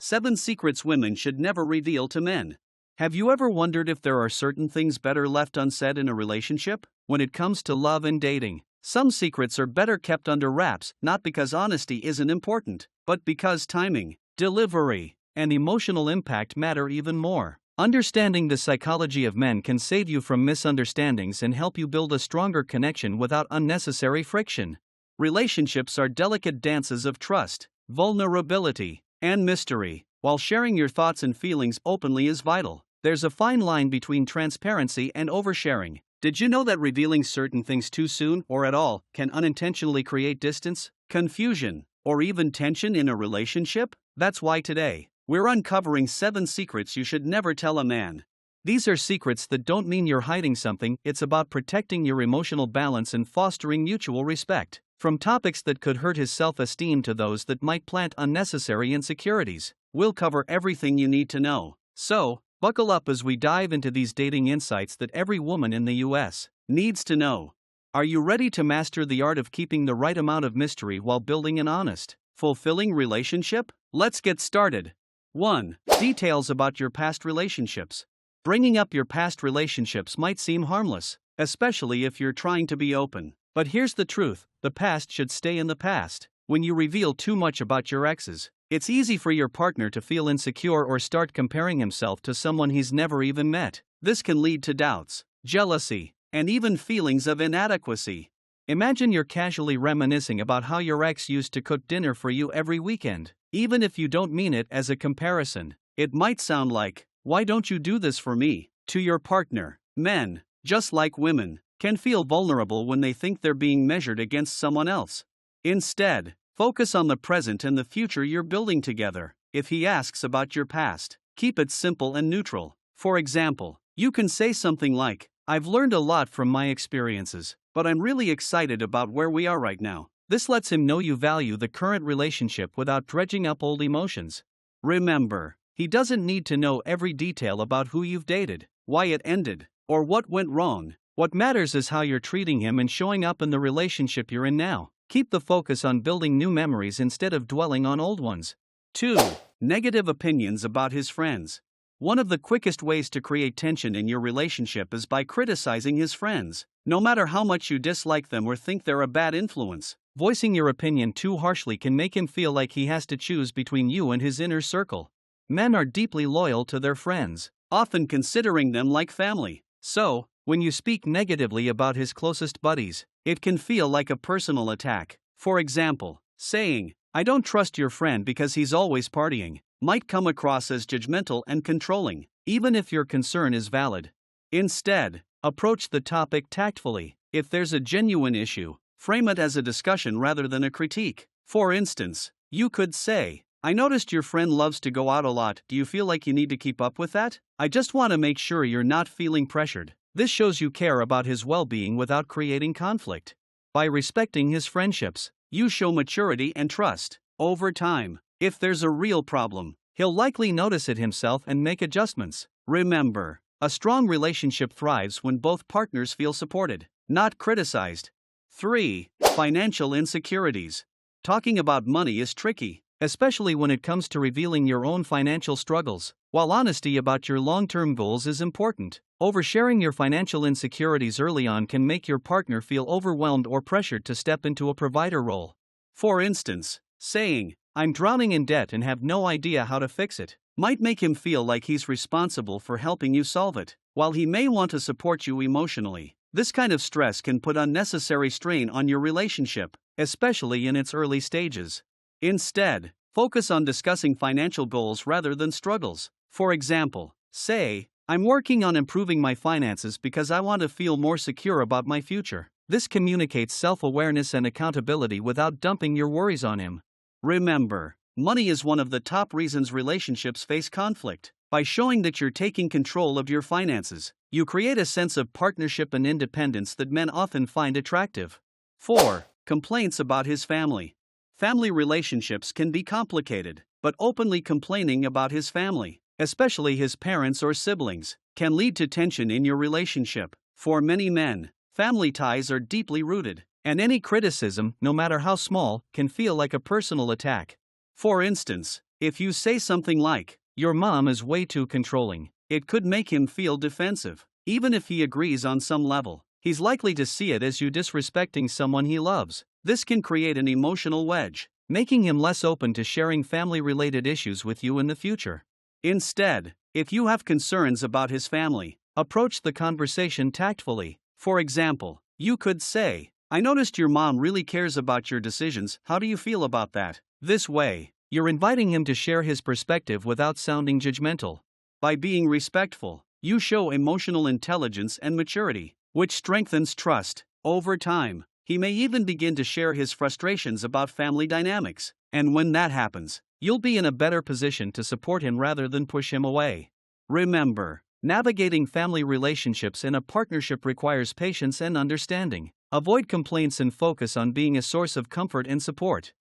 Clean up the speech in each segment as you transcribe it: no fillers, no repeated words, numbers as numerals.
7 secrets women should never reveal to men. Have you ever wondered if there are certain things better left unsaid in a relationship? When it comes to love and dating, some secrets are better kept under wraps, not because honesty isn't important, but because timing, delivery, and emotional impact matter even more. Understanding the psychology of men can save you from misunderstandings and help you build a stronger connection without unnecessary friction. Relationships are delicate dances of trust, vulnerability, and mystery. While sharing your thoughts and feelings openly is vital, there's a fine line between transparency and oversharing. Did you know that revealing certain things too soon or at all can unintentionally create distance, confusion, or even tension in a relationship? That's why today, we're uncovering 7 secrets you should never tell a man. These are secrets that don't mean you're hiding something, it's about protecting your emotional balance and fostering mutual respect. From topics that could hurt his self-esteem to those that might plant unnecessary insecurities, we'll cover everything you need to know. So, buckle up as we dive into these dating insights that every woman in the US needs to know. Are you ready to master the art of keeping the right amount of mystery while building an honest, fulfilling relationship? Let's get started. 1. Details about your past relationships. Bringing up your past relationships might seem harmless, especially if you're trying to be open. But here's the truth, the past should stay in the past. When you reveal too much about your exes, it's easy for your partner to feel insecure or start comparing himself to someone he's never even met. This can lead to doubts, jealousy, and even feelings of inadequacy. Imagine you're casually reminiscing about how your ex used to cook dinner for you every weekend. Even if you don't mean it as a comparison, it might sound like, "Why don't you do this for me?" to your partner. Men, just like women, can feel vulnerable when they think they're being measured against someone else. Instead, focus on the present and the future you're building together. If he asks about your past, keep it simple and neutral. For example, you can say something like, "I've learned a lot from my experiences, but I'm really excited about where we are right now." This lets him know you value the current relationship without dredging up old emotions. Remember, he doesn't need to know every detail about who you've dated, why it ended, or what went wrong. What matters is how you're treating him and showing up in the relationship you're in now. Keep the focus on building new memories instead of dwelling on old ones. 2. Negative opinions about his friends. One of the quickest ways to create tension in your relationship is by criticizing his friends. No matter how much you dislike them or think they're a bad influence, voicing your opinion too harshly can make him feel like he has to choose between you and his inner circle. Men are deeply loyal to their friends, often considering them like family. So, when you speak negatively about his closest buddies, it can feel like a personal attack. For example, saying, "I don't trust your friend because he's always partying," might come across as judgmental and controlling, even if your concern is valid. Instead, approach the topic tactfully. If there's a genuine issue, frame it as a discussion rather than a critique. For instance, you could say, "I noticed your friend loves to go out a lot. Do you feel like you need to keep up with that? I just want to make sure you're not feeling pressured." This shows you care about his well-being without creating conflict. By respecting his friendships, you show maturity and trust. Over time, if there's a real problem, he'll likely notice it himself and make adjustments. Remember, a strong relationship thrives when both partners feel supported, not criticized. 3. Financial insecurities. Talking about money is tricky, especially when it comes to revealing your own financial struggles. While honesty about your long-term goals is important, oversharing your financial insecurities early on can make your partner feel overwhelmed or pressured to step into a provider role. For instance, saying, "I'm drowning in debt and have no idea how to fix it," might make him feel like he's responsible for helping you solve it. While he may want to support you emotionally, this kind of stress can put unnecessary strain on your relationship, especially in its early stages. Instead, focus on discussing financial goals rather than struggles. For example, say, "I'm working on improving my finances because I want to feel more secure about my future." This communicates self-awareness and accountability without dumping your worries on him. Remember, money is one of the top reasons relationships face conflict. By showing that you're taking control of your finances, you create a sense of partnership and independence that men often find attractive. 4. Complaints about his family. Family relationships can be complicated, but openly complaining about his family, especially his parents or siblings, can lead to tension in your relationship. For many men, family ties are deeply rooted, and any criticism, no matter how small, can feel like a personal attack. For instance, If you say something like, "Your mom is way too controlling," it could make him feel defensive. Even if he agrees on some level, he's likely to see it as you disrespecting someone he loves. This can create an emotional wedge, making him less open to sharing family-related issues with you in the future. Instead, if you have concerns about his family, approach the conversation tactfully. For example, you could say, "I noticed your mom really cares about your decisions, how do you feel about that?" This way, you're inviting him to share his perspective without sounding judgmental. By being respectful, you show emotional intelligence and maturity, which strengthens trust. Over time, he may even begin to share his frustrations about family dynamics, and when that happens, you'll be in a better position to support him rather than push him away. Remember, navigating family relationships in a partnership requires patience and understanding. Avoid complaints and focus on being a source of comfort and support.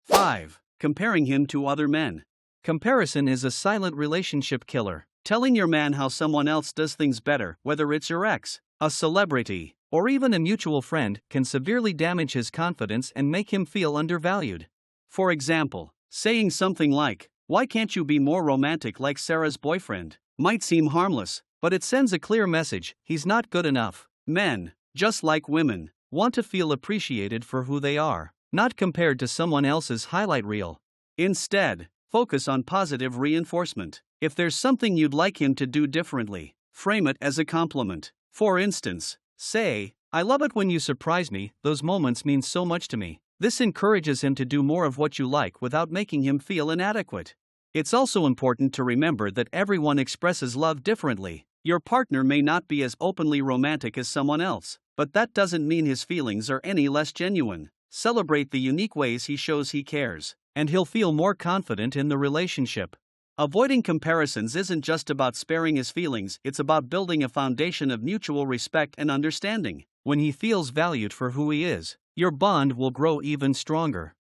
5. Comparing him to other men. Comparison is a silent relationship killer. Telling your man how someone else does things better, whether it's your ex, a celebrity, or even a mutual friend, can severely damage his confidence and make him feel undervalued. For example, saying something like, "Why can't you be more romantic like Sarah's boyfriend?" might seem harmless, but it sends a clear message: he's not good enough. Men, just like women, want to feel appreciated for who they are, not compared to someone else's highlight reel. Instead, focus on positive reinforcement. If there's something you'd like him to do differently, frame it as a compliment. For instance, say, "I love it when you surprise me, those moments mean so much to me." This encourages him to do more of what you like without making him feel inadequate. It's also important to remember that everyone expresses love differently. Your partner may not be as openly romantic as someone else, but that doesn't mean his feelings are any less genuine. Celebrate the unique ways he shows he cares, and he'll feel more confident in the relationship. Avoiding comparisons isn't just about sparing his feelings, it's about building a foundation of mutual respect and understanding. When he feels valued for who he is, your bond will grow even stronger.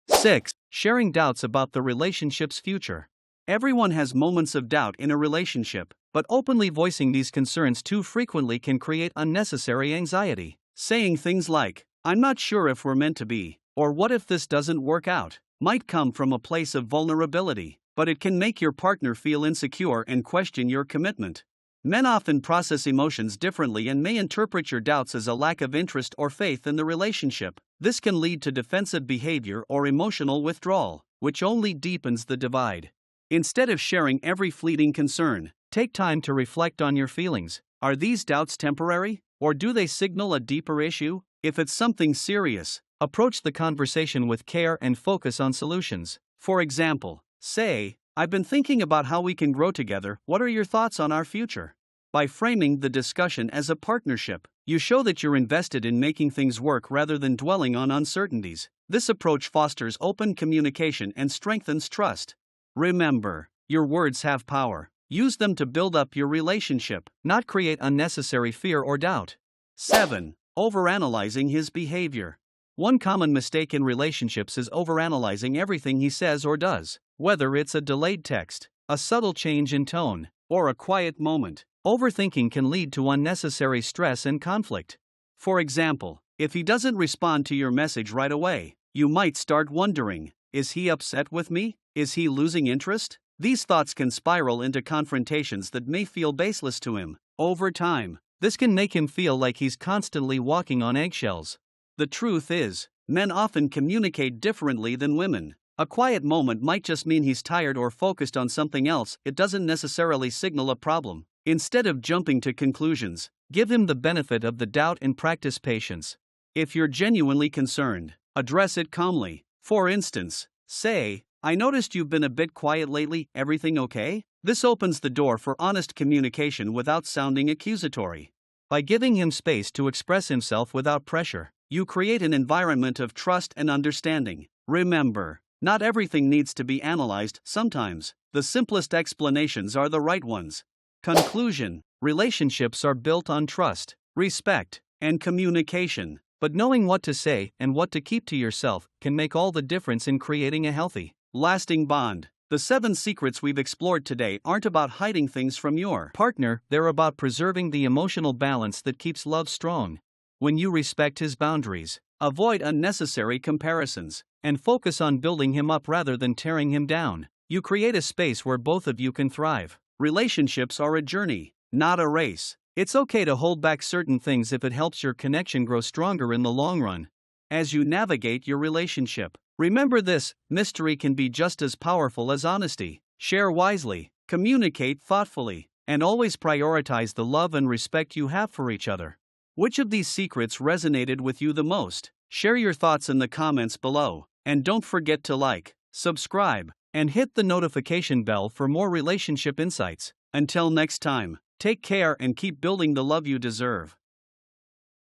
6. Sharing doubts about the relationship's future. Everyone has moments of doubt in a relationship, but openly voicing these concerns too frequently can create unnecessary anxiety. Saying things like, "I'm not sure if we're meant to be," or "what if this doesn't work out," might come from a place of vulnerability, but it can make your partner feel insecure and question your commitment. Men often process emotions differently and may interpret your doubts as a lack of interest or faith in the relationship. This can lead to defensive behavior or emotional withdrawal, which only deepens the divide. Instead of sharing every fleeting concern, take time to reflect on your feelings. Are these doubts temporary, or do they signal a deeper issue? If it's something serious, approach the conversation with care and focus on solutions. For example, say, "I've been thinking about how we can grow together, what are your thoughts on our future?" By framing the discussion as a partnership, you show that you're invested in making things work rather than dwelling on uncertainties. This approach fosters open communication and strengthens trust. Remember, your words have power. Use them to build up your relationship, not create unnecessary fear or doubt. 7. Overanalyzing his behavior. One common mistake in relationships is overanalyzing everything he says or does. Whether it's a delayed text, a subtle change in tone, or a quiet moment, overthinking can lead to unnecessary stress and conflict. For example, if he doesn't respond to your message right away, you might start wondering, is he upset with me? Is he losing interest? These thoughts can spiral into confrontations that may feel baseless to him. Over time, this can make him feel like he's constantly walking on eggshells. The truth is, men often communicate differently than women. A quiet moment might just mean he's tired or focused on something else, it doesn't necessarily signal a problem. Instead of jumping to conclusions, give him the benefit of the doubt and practice patience. If you're genuinely concerned, address it calmly. For instance, say, "I noticed you've been a bit quiet lately, everything okay?" This opens the door for honest communication without sounding accusatory. By giving him space to express himself without pressure, you create an environment of trust and understanding. Remember, not everything needs to be analyzed, sometimes the simplest explanations are the right ones. Conclusion: relationships are built on trust, respect, and communication, but knowing what to say and what to keep to yourself can make all the difference in creating a healthy, lasting bond. The 7 secrets we've explored today aren't about hiding things from your partner, they're about preserving the emotional balance that keeps love strong. When you respect his boundaries, avoid unnecessary comparisons, and focus on building him up rather than tearing him down, You create a space where both of you can thrive. Relationships are a journey, not a race. It's okay to hold back certain things if it helps your connection grow stronger in the long run. As you navigate your relationship, remember this: mystery can be just as powerful as honesty. Share wisely, communicate thoughtfully, and always prioritize the love and respect you have for each other. Which of these secrets resonated with you the most? Share your thoughts in the comments below, and don't forget to like, subscribe, and hit the notification bell for more relationship insights. Until next time, take care and keep building the love you deserve.